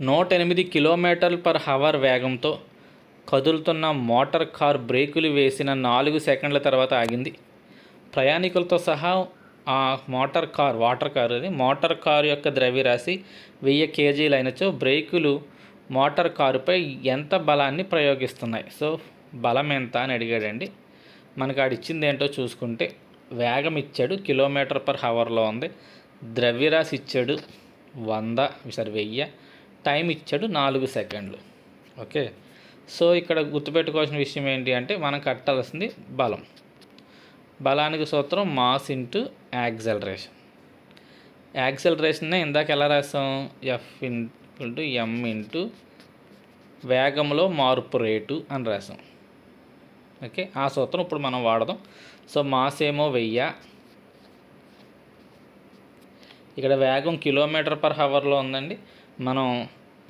S1: 108 km/h వేగంతో కదులుతున్న మోటార్ కార్ బ్రేకులు వేసిన 4 సెకండ్ల తర్వాత ఆగింది. ప్రయాణికులతో సహా ఆ మోటార్ కారు యొక్క ద్రవ్యరాశి 1000 kg అయినచో బ్రేకులు మోటార్ కారుపై ఎంత బలాన్ని ప్రయోగిస్తున్నాయి. సో బలం ఎంత అని అడిగాడండి. మనకు ఆడిచ్చింది ఏంటో చూసుకుంటే వేగం ఇచ్చాడు, km/hలో ఉంది. ద్రవ్యరాశి ఇచ్చాడు 1000, టైం ఇచ్చాడు 4 సెకండ్లు. ఓకే. సో ఇక్కడ గుర్తుపెట్టుకోవాల్సిన విషయం ఏంటి అంటే మనం కట్టాల్సింది బలం. బలానికి సూత్రం మాస్ ఇంటూ యాక్సలరేషన్. యాక్సలరేషన్నే ఇందాక ఎలా రాసాం? F = m ఇంటూ వేగంలో మార్పు రేటు అని రాసాం. ఓకే. ఆ సూత్రం ఇప్పుడు మనం వాడదాం. సో మాస్ ఏమో 1000, ఇక్కడ వేగం km/hలో ఉందండి. మనం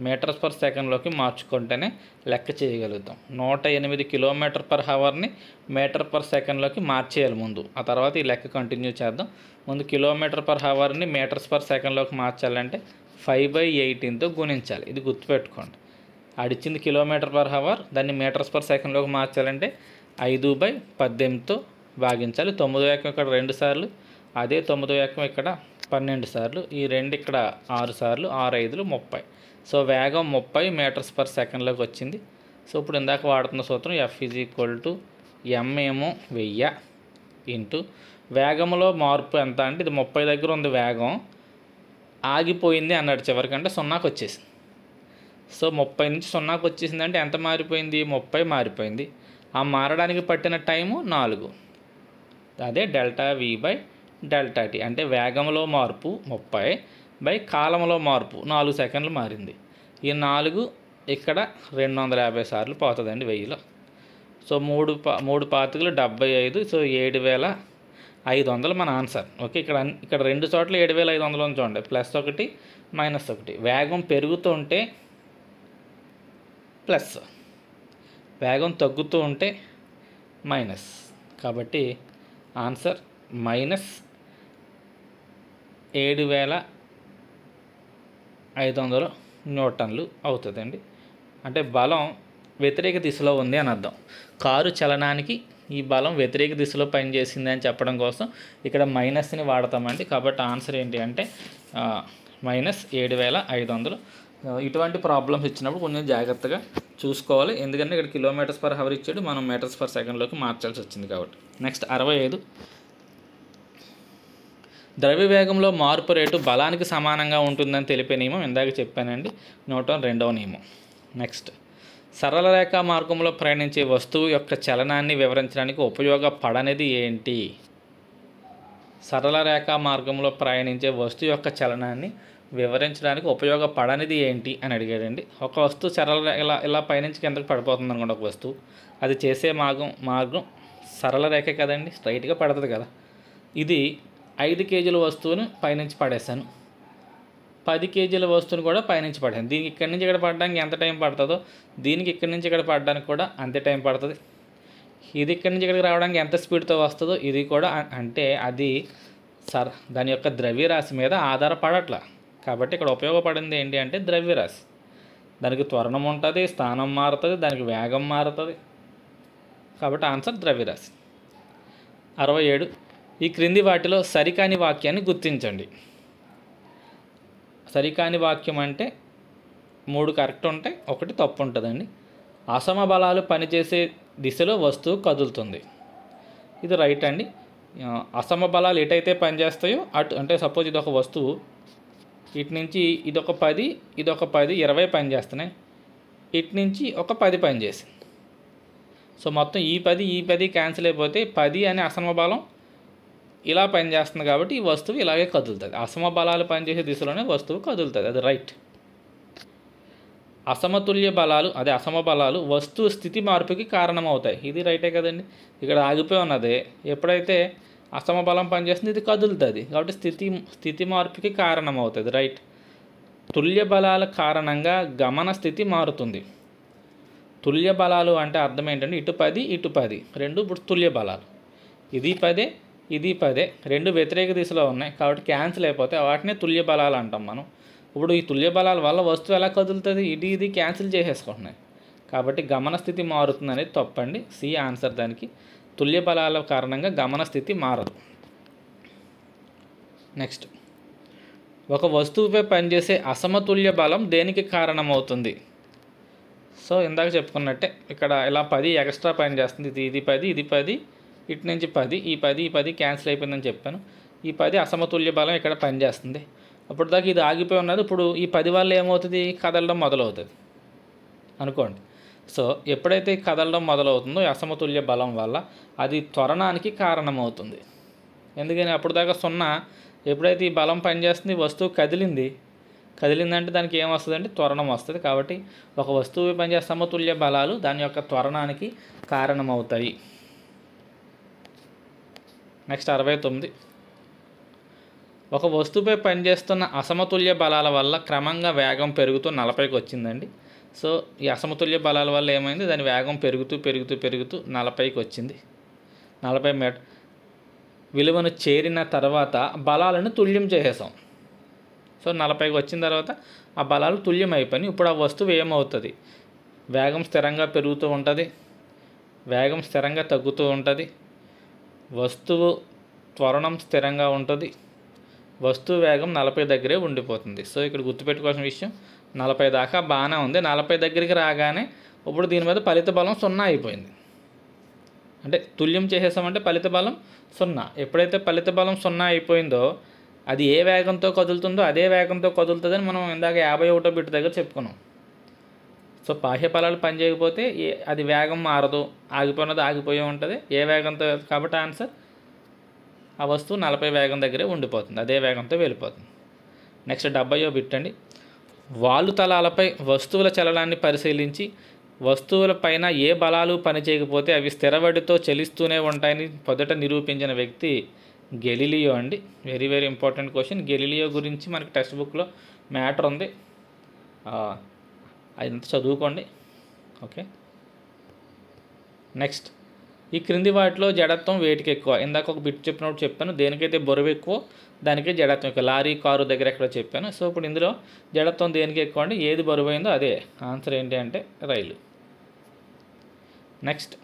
S1: మీటర్స్/సెకండ్లోకి మార్చుకుంటేనే లెక్క చేయగలుగుతాం. 108 km/hని మీటర్/సెకండ్లోకి మార్చేయాలి ముందు. ఆ తర్వాత ఈ లెక్క కంటిన్యూ చేద్దాం. ముందు km/hని మీటర్స్/సెకండ్లోకి మార్చాలంటే 5/18తో గుణించాలి. ఇది గుర్తుపెట్టుకోండి. ఆడిచ్చింది km/h, దాన్ని మీటర్స్/సెకండ్లోకి మార్చాలంటే 5/18తో భాగించాలి. 9 ఏకం ఇక్కడ 2 సార్లు, అదే 9 ఏకం ఇక్కడ 12 సార్లు, ఈ 2 ఇక్కడ 6 సార్లు, 6 5 30. సో వేగం 30 మీటర్స్/సెకండ్లోకి వచ్చింది. సో ఇప్పుడు ఇందాక వాడుతున్న సూత్రం F = m ఏమో 1000 ఇంటూ వేగంలో మార్పు ఎంత అంటే ఇది 30 దగ్గర ఉంది వేగం, ఆగిపోయింది అన్నాడు చివరికంటే 0కి వచ్చేసింది. సో 30 నుంచి 0కి వచ్చేసింది అంటే ఎంత మారిపోయింది? 30 మారిపోయింది. ఆ మారడానికి పట్టిన టైము 4. అదే ΔV/ΔT. అంటే వేగంలో మార్పు 30 కాలంలో మార్పు 4 సెకండ్లు మారింది. ఈ 4 ఇక్కడ 250 సార్లు పోతుందండి 1000లో. సో 3 పాతికలు 75. సో 7500 మన ఆన్సర్. ఓకే. ఇక్కడ 2 చోట్ల 7500 చూడండి, +1 -1. వేగం పెరుగుతూ ఉంటే ప్లస్, వేగం తగ్గుతూ ఉంటే మైనస్. కాబట్టి ఆన్సర్ -7500 న్యూటన్లు అవుతుందండి. అంటే బలం వ్యతిరేక దిశలో ఉంది అని అర్థం. కారు చలనానికి ఈ బలం వ్యతిరేక దిశలో పనిచేసింది అని చెప్పడం కోసం ఇక్కడ మైనస్ని వాడతామండి. కాబట్టి ఆన్సర్ ఏంటి అంటే -7500. ఇటువంటి ప్రాబ్లమ్స్ ఇచ్చినప్పుడు కొంచెం జాగ్రత్తగా చూసుకోవాలి. ఎందుకంటే ఇక్కడ km/h ఇచ్చాడు, మనం మీటర్స్/సెకండ్లోకి మార్చాల్సి వచ్చింది కాబట్టి. నెక్స్ట్ 65. ద్రవ్యవేగంలో మార్పు రేటు బలానికి సమానంగా ఉంటుందని తెలిపే నియమం ఇందాక చెప్పానండి, న్యూటన్ రెండవ నియమం. నెక్స్ట్ సరళ రేఖా మార్గంలో ప్రయాణించే వస్తువు యొక్క చలనాన్ని వివరించడానికి ఉపయోగపడనిది ఏంటి? సరళ రేఖా మార్గంలో ప్రయాణించే వస్తువు యొక్క చలనాన్ని వివరించడానికి ఉపయోగపడనిది ఏంటి అని అడిగాడండి. ఒక వస్తువు ఇలా పైనుంచి కిందకి పడిపోతుంది అనుకోండి. ఒక వస్తువు అది చేసే మార్గం సరళ రేఖ కదండి, స్ట్రైట్గా పడుతుంది కదా. ఇది 5 kgల వస్తువును పైనుంచి పడేశాను. 10 కేజీల వస్తువుని కూడా పైనుంచి పడేసాను. దీనికి ఇక్కడి నుంచి ఇక్కడ పడడానికి ఎంత టైం పడుతుందో దీనికి ఇక్కడి నుంచి ఇక్కడ పడడానికి కూడా అంతే టైం పడుతుంది. ఇది ఇక్కడి నుంచి ఇక్కడికి రావడానికి ఎంత స్పీడ్తో వస్తుందో ఇది కూడా అంటే అది దాని యొక్క ద్రవ్యరాశి మీద ఆధారపడట్ల. కాబట్టి ఇక్కడ ఉపయోగపడింది ఏంటి అంటే ద్రవ్యరాశి. దానికి త్వరణం ఉంటుంది, స్థానం మారుతుంది, దానికి వేగం మారుతుంది. కాబట్టి ఆన్సర్ ద్రవ్యరాశి. 67 ఈ క్రింది వాటిలో సరికాని వాక్యాన్ని గుర్తించండి. సరికాని వాక్యం అంటే 3 కరెక్ట్ ఉంటాయి, 1 తప్పు ఉంటుందండి. అసమబలాలు పనిచేసే దిశలో వస్తువు కదులుతుంది. ఇది రైట్ అండి. అసమబలాలు ఎటైతే పనిచేస్తాయో అటు, అంటే సపోజ్ ఇది ఒక వస్తువు, ఇటు నుంచి ఇదొక 10, ఇదొక 10, 20 పనిచేస్తున్నాయి. ఇటు నుంచి ఒక 10 పనిచేసింది. సో మొత్తం ఈ 10 క్యాన్సిల్ అయిపోతే 10 అనే అసమబలం ఇలా పనిచేస్తుంది. కాబట్టి ఈ వస్తువు ఇలాగే కదులుతుంది. అసమబలాలు పనిచేసే దిశలోనే వస్తువు కదులుతుంది. అది రైట్. అసమతుల్య బలాలు అదే అసమబలాలు వస్తువు స్థితి మార్పుకి కారణమవుతాయి. ఇది రైటే కదండి. ఇక్కడ ఆగిపోయి ఉన్నదే, ఎప్పుడైతే అసమబలం పనిచేస్తుంది ఇది కదులుతుంది. కాబట్టి స్థితి మార్పుకి కారణమవుతుంది. రైట్. తుల్య బలాల కారణంగా గమన స్థితి మారుతుంది. తుల్య బలాలు అంటే అర్థం ఏంటంటే ఇటు 10 ఇటు 10 రెండు ఇప్పుడు తుల్య బలాలు. ఇది 10 ఇది 10 రెండు వ్యతిరేక దిశలో ఉన్నాయి. కాబట్టి క్యాన్సిల్ అయిపోతే వాటినే తుల్య బలాలు అంటాం మనం. ఇప్పుడు ఈ తుల్య బలాల వల్ల వస్తువు ఎలా కదులుతుంది? ఇది క్యాన్సిల్ చేసేసుకుంటున్నాయి. కాబట్టి గమన స్థితి మారుతుంది అనేది తప్పండి. సి ఆన్సర్ దానికి. తుల్య బలాల కారణంగా గమన స్థితి మారదు. నెక్స్ట్, ఒక వస్తువుపై పనిచేసే అసమతుల్య బలం దేనికి కారణమవుతుంది? సో ఇందాక చెప్పుకున్నట్టే ఇక్కడ ఇలా 10 ఎక్స్ట్రా పని చేస్తుంది. ఇది 10 ఇది 10 ఇటు నుంచి 10 ఈ 10 క్యాన్సిల్ అయిపోయిందని చెప్పాను. ఈ 10 అసమతుల్య బలం ఇక్కడ పనిచేస్తుంది. అప్పుడు దాకా ఇది ఆగిపోయి ఉన్నది. ఇప్పుడు ఈ 10 వల్ల ఏమవుతుంది? కదలడం మొదలవుతుంది అనుకోండి. సో ఎప్పుడైతే కదలడం మొదలవుతుందో ఈ అసమతుల్య బలం వల్ల అది త్వరణానికి కారణమవుతుంది. ఎందుకని అప్పుడు దాకా 0, ఎప్పుడైతే ఈ బలం పనిచేస్తుంది వస్తువు కదిలిందంటే దానికి ఏమొస్తుందంటే త్వరణం వస్తుంది. కాబట్టి ఒక వస్తువు పనిచేసే సమతుల్య బలాలు దాని యొక్క త్వరణానికి కారణమవుతాయి. నెక్స్ట్ 69 ఒక వస్తువుపై పనిచేస్తున్న అసమతుల్య బలాల వల్ల క్రమంగా వేగం పెరుగుతూ 40కి వచ్చిందండి. సో ఈ అసమతుల్య బలాల వల్ల ఏమైంది? దాని వేగం పెరుగుతూ 40కి వచ్చింది. 40 మీటర్ విలువను చేరిన తర్వాత బలాలను తుల్యం చేసేసాం. సో 40కి వచ్చిన తర్వాత ఆ బలాలు తుల్యం అయిపోయినాయి. ఇప్పుడు ఆ వస్తువు ఏమవుతుంది? వేగం స్థిరంగా పెరుగుతూ ఉంటుంది, వేగం స్థిరంగా తగ్గుతూ ఉంటుంది, వస్తువు త్వరణం స్థిరంగా ఉంటుంది, వస్తువు వేగం 40 దగ్గరే ఉండిపోతుంది. సో ఇక్కడ గుర్తుపెట్టుకోవాల్సిన విషయం 40 దాకా బాగానే ఉంది. 40 దగ్గరికి రాగానే ఇప్పుడు దీని మీద ఫలిత బలం 0 అయిపోయింది. అంటే తుల్యం చేసేసామంటే ఫలిత బలం 0. ఎప్పుడైతే ఫలిత బలం 0 అయిపోయిందో అది ఏ వేగంతో కదులుతుందో అదే వేగంతో కదులుతుందని మనం ఇందాక 51వ బిట్ దగ్గర చెప్పుకున్నాం. సో బాహ్య బలాలు పనిచేయకపోతే అది వేగం మారదు, ఆగిపోయినది ఆగిపోయి ఉంటుంది ఏ వేగంతో. కాబట్టి ఆన్సర్ ఆ వస్తువు 40 వేగం దగ్గరే ఉండిపోతుంది, అదే వేగంతో వెళ్ళిపోతుంది. నెక్స్ట్ 70వ బిట్ అండి. వాలుతలాలపై వస్తువుల చలనాన్ని పరిశీలించి వస్తువులపైన ఏ బలాలు పనిచేయకపోతే అవి స్థిరవడితో చలిస్తూనే ఉంటాయని మొదట నిరూపించిన వ్యక్తి గెలీలియో అండి. Very very important question. Galileo గురించి మనకి టెక్స్ట్ బుక్లో మ్యాటర్ ఉంది, అదంతా చదువుకోండి. ఓకే. నెక్స్ట్, ఈ క్రింది వాటిలో జడత్వం వేటికి ఎక్కువ? ఇందాక ఒక బిట్ చెప్పినప్పుడు చెప్పాను, దేనికైతే బరువు ఎక్కువ దానికే జడత్వం ఎక్కువ. లారీ కారు దగ్గర ఎక్కడ చెప్పాను. సో ఇప్పుడు ఇందులో జడత్వం దేనికి ఎక్కువ అంటే ఏది బరువు అయిందో అదే ఆన్సర్. ఏంటి అంటే రైలు. నెక్స్ట్,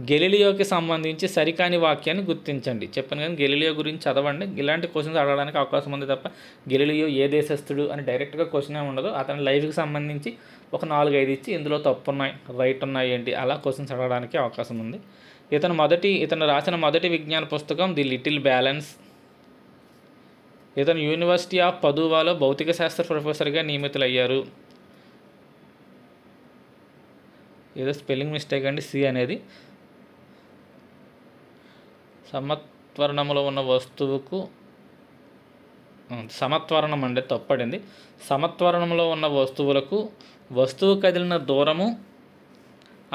S1: గెలీలియోకి సంబంధించి సరికాని వాక్యాన్ని గుర్తించండి. చెప్పాను కానీ గెలీలియో గురించి చదవండి. ఇలాంటి క్వశ్చన్స్ అడగడానికి అవకాశం ఉంది తప్ప గెలీలియో ఏ దేశస్థుడు అని డైరెక్ట్గా క్వశ్చన్ ఏమి ఉండదు. అతని లైఫ్కి సంబంధించి ఒక 4-5 ఇచ్చి ఇందులో తప్పు ఉన్నాయి రైట్ ఉన్నాయి ఏంటి అలా క్వశ్చన్స్ అడగడానికి అవకాశం ఉంది. ఇతను రాసిన మొదటి విజ్ఞాన పుస్తకం ది లిటిల్ బ్యాలెన్స్. ఇతను యూనివర్సిటీ ఆఫ్ పదువాలో భౌతిక శాస్త్ర ప్రొఫెసర్గా నియమితులయ్యారు. ఏదో స్పెల్లింగ్ మిస్టేక్ అండి, సి అనేది. సమత్వరణంలో ఉన్న వస్తువుకు సమత్వరణం అంటే తప్పడింది. సమత్వరణంలో ఉన్న వస్తువులకు వస్తువు కదిలిన దూరము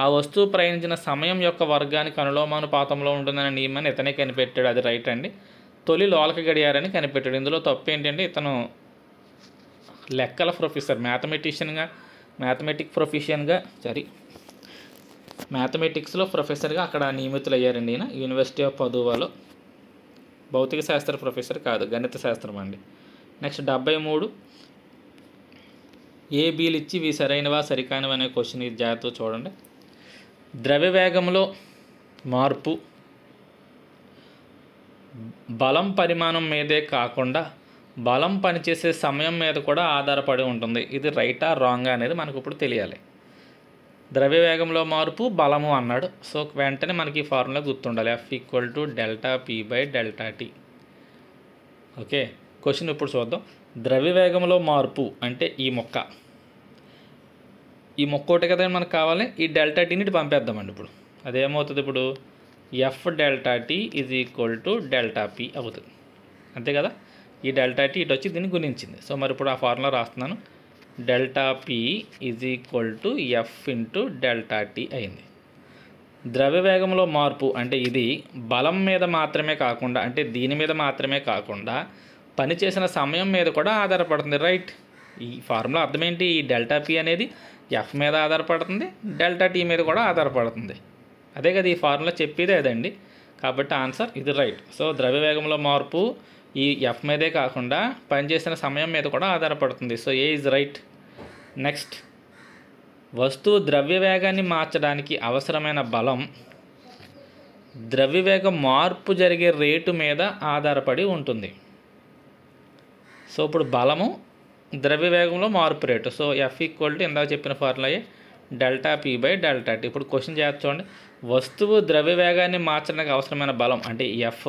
S1: ఆ వస్తువు ప్రయాణించిన సమయం యొక్క వర్గానికి అనులోమానుపాతంలో ఉంటుందనే నియమాన్ని ఇతనే కనిపెట్టాడు. అది రైట్ అండి. తొలి లోలక గడియారాన్ని కనిపెట్టాడు. ఇందులో తప్పు ఏంటంటే ఇతను లెక్కల ప్రొఫెసర్, మ్యాథమెటిక్స్లో ప్రొఫెసర్గా అక్కడ నియమితులయ్యారండి. ఈయన యూనివర్సిటీ ఆఫ్ పదువాలో భౌతిక శాస్త్ర ప్రొఫెసర్ కాదు, గణిత శాస్త్రం అండి. నెక్స్ట్ 73 ఏబీలు ఇచ్చి ఇవి సరైనవా సరికానివా అనే క్వశ్చన్, ఇది జాగ్రత్తగా చూడండి. ద్రవ్య వేగంలో మార్పు బలం పరిమాణం మీదే కాకుండా బలం పనిచేసే సమయం మీద కూడా ఆధారపడి ఉంటుంది. ఇది రైటా రాంగా అనేది మనకు ఇప్పుడు తెలియాలి. ద్రవ్య వేగంలో మార్పు బలము అన్నాడు. సో వెంటనే మనకి ఫార్ములా గుర్తుండాలి, F=Δp/Δt. ఓకే, క్వశ్చన్ ఇప్పుడు చూద్దాం. ద్రవ్య వేగంలో మార్పు అంటే ఈ మొక్క ఒకటి కదా మనకు కావాలి. ఈ ΔTని ఇటు పంపేద్దామండి. ఇప్పుడు అదేమవుతుంది, ఇప్పుడు F∆T =Δp అవుతుంది, అంతే కదా. ఈ ΔT ఇటు వచ్చి దీన్ని గుణించింది. సో మరి ఇప్పుడు ఆ ఫార్ములా రాస్తున్నాను, ΔP F∆T అయింది. ద్రవ్య వేగంలో మార్పు అంటే ఇది బలం మీద మాత్రమే కాకుండా, అంటే దీని మీద మాత్రమే కాకుండా పనిచేసిన సమయం మీద కూడా ఆధారపడుతుంది, రైట్. ఈ ఫార్ములా అర్థం ఏంటి, ఈ ΔP అనేది F మీద ఆధారపడుతుంది, ΔT మీద కూడా ఆధారపడుతుంది, అదే కదా ఈ ఫార్ములా చెప్పేదే అదండి. కాబట్టి ఆన్సర్ ఇది రైట్. సో ద్రవ్య వేగంలో మార్పు ఈ F మీదే కాకుండా పనిచేసిన సమయం మీద కూడా ఆధారపడుతుంది. So A is right. Next, వస్తువు ద్రవ్య వేగాన్ని మార్చడానికి అవసరమైన బలం ద్రవ్యవేగం మార్పు జరిగే రేటు మీద ఆధారపడి ఉంటుంది. సో ఇప్పుడు బలము ద్రవ్యవేగంలో మార్పు రేటు. సో F ఇందాక చెప్పిన ఫార్ములాయే Δp/Δt. ఇప్పుడు క్వశ్చన్ చేయాలి చూడండి. వస్తువు ద్రవ్యవేగాన్ని మార్చడానికి అవసరమైన బలం అంటే F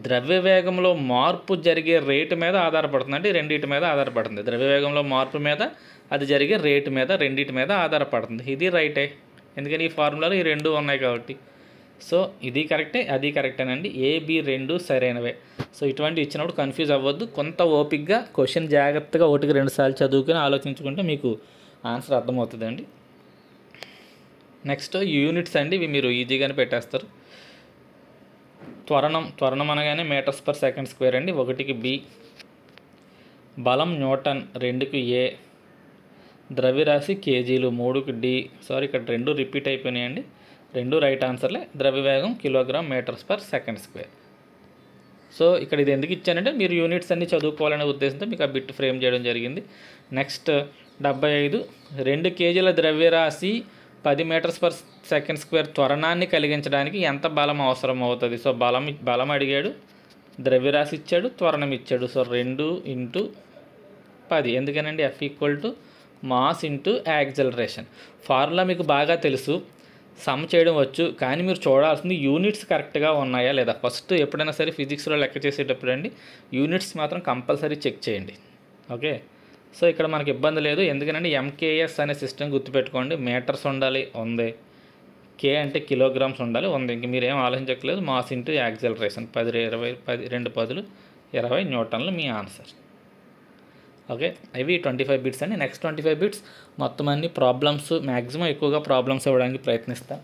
S1: ద్రవ్యవేగంలో మార్పు జరిగే రేటు మీద ఆధారపడుతుంది, అంటే రెండింటి మీద ఆధారపడుతుంది. ద్రవ్యవేగంలో మార్పు మీద, అది జరిగే రేటు మీద, రెండింటి మీద ఆధారపడుతుంది. ఇది రైటే, ఎందుకని ఈ ఫార్ములాలో ఈ రెండు ఉన్నాయి కాబట్టి. సో ఇది కరెక్టే, అది కరెక్టేనండి. AB రెండు సరైనవే. సో ఇటువంటి ఇచ్చినప్పుడు కన్ఫ్యూజ్ అవ్వద్దు, కొంత ఓపిక్గా క్వశ్చన్ జాగ్రత్తగా 1-2 సార్లు చదువుకొని ఆలోచించుకుంటే మీకు ఆన్సర్ అర్థమవుతుందండి. నెక్స్ట్ యూనిట్స్ అండి, ఇవి మీరు ఈజీగానే పెట్టేస్తారు. త్వరణం అనగానే మీటర్స్/సెకండ్ స్క్వేర్ అండి. 1కి B, బలం న్యూటన్, 2కి A, ద్రవ్యరాశి కేజీలు, 3కి D. సారీ, ఇక్కడ 2 రిపీట్ అయిపోయినాయండి, 2 రైట్ ఆన్సర్లే. ద్రవ్యవేగం కిలోగ్రామ్ మీటర్స్/సెకండ్ స్క్వేర్. సో ఇక్కడ ఇది ఎందుకు ఇచ్చానంటే మీరు యూనిట్స్ అన్ని చదువుకోవాలనే ఉద్దేశంతో మీకు ఆ బిట్ ఫ్రేమ్ చేయడం జరిగింది. నెక్స్ట్ 75 2 కేజీల ద్రవ్యరాశి 10 మీటర్స్/సెకండ్ స్క్వేర్ త్వరణాన్ని కలిగించడానికి ఎంత బలం అవసరం అవుతుంది. సో బలం అడిగాడు, ద్రవ్యరాశి ఇచ్చాడు, త్వరణం ఇచ్చాడు. So 2 × 10. ఎందుకనండి, F mass × acceleration. Formula మీకు బాగా తెలుసు, సమ్ చేయడం వచ్చు, కానీ మీరు చూడాల్సింది యూనిట్స్ కరెక్ట్గా ఉన్నాయా లేదా. ఫస్ట్ ఎప్పుడైనా సరే ఫిజిక్స్లో లెక్క చేసేటప్పుడు అండి యూనిట్స్ మాత్రం కంపల్సరీ చెక్ చేయండి. ఓకే, సో ఇక్కడ మనకి ఇబ్బంది లేదు, ఎందుకంటే MKS అనే సిస్టమ్ గుర్తుపెట్టుకోండి. మీటర్స్ ఉండాలి, ఉంది. K అంటే కిలోగ్రామ్స్ ఉండాలి, ఉంది. ఇంక మీరు ఏం ఆలోచించట్లేదు. మాస్ × యాక్సలరేషన్ 10 20 2 10 20 న్యూటన్లు మీ ఆన్సర్. ఓకే, ఇవి 25 బిట్స్ అండి. నెక్స్ట్ 25 బిట్స్ మొత్తం అన్ని ప్రాబ్లమ్స్, మ్యాక్సిమం ఎక్కువగా ప్రాబ్లమ్స్ ఇవ్వడానికి ప్రయత్నిస్తాను.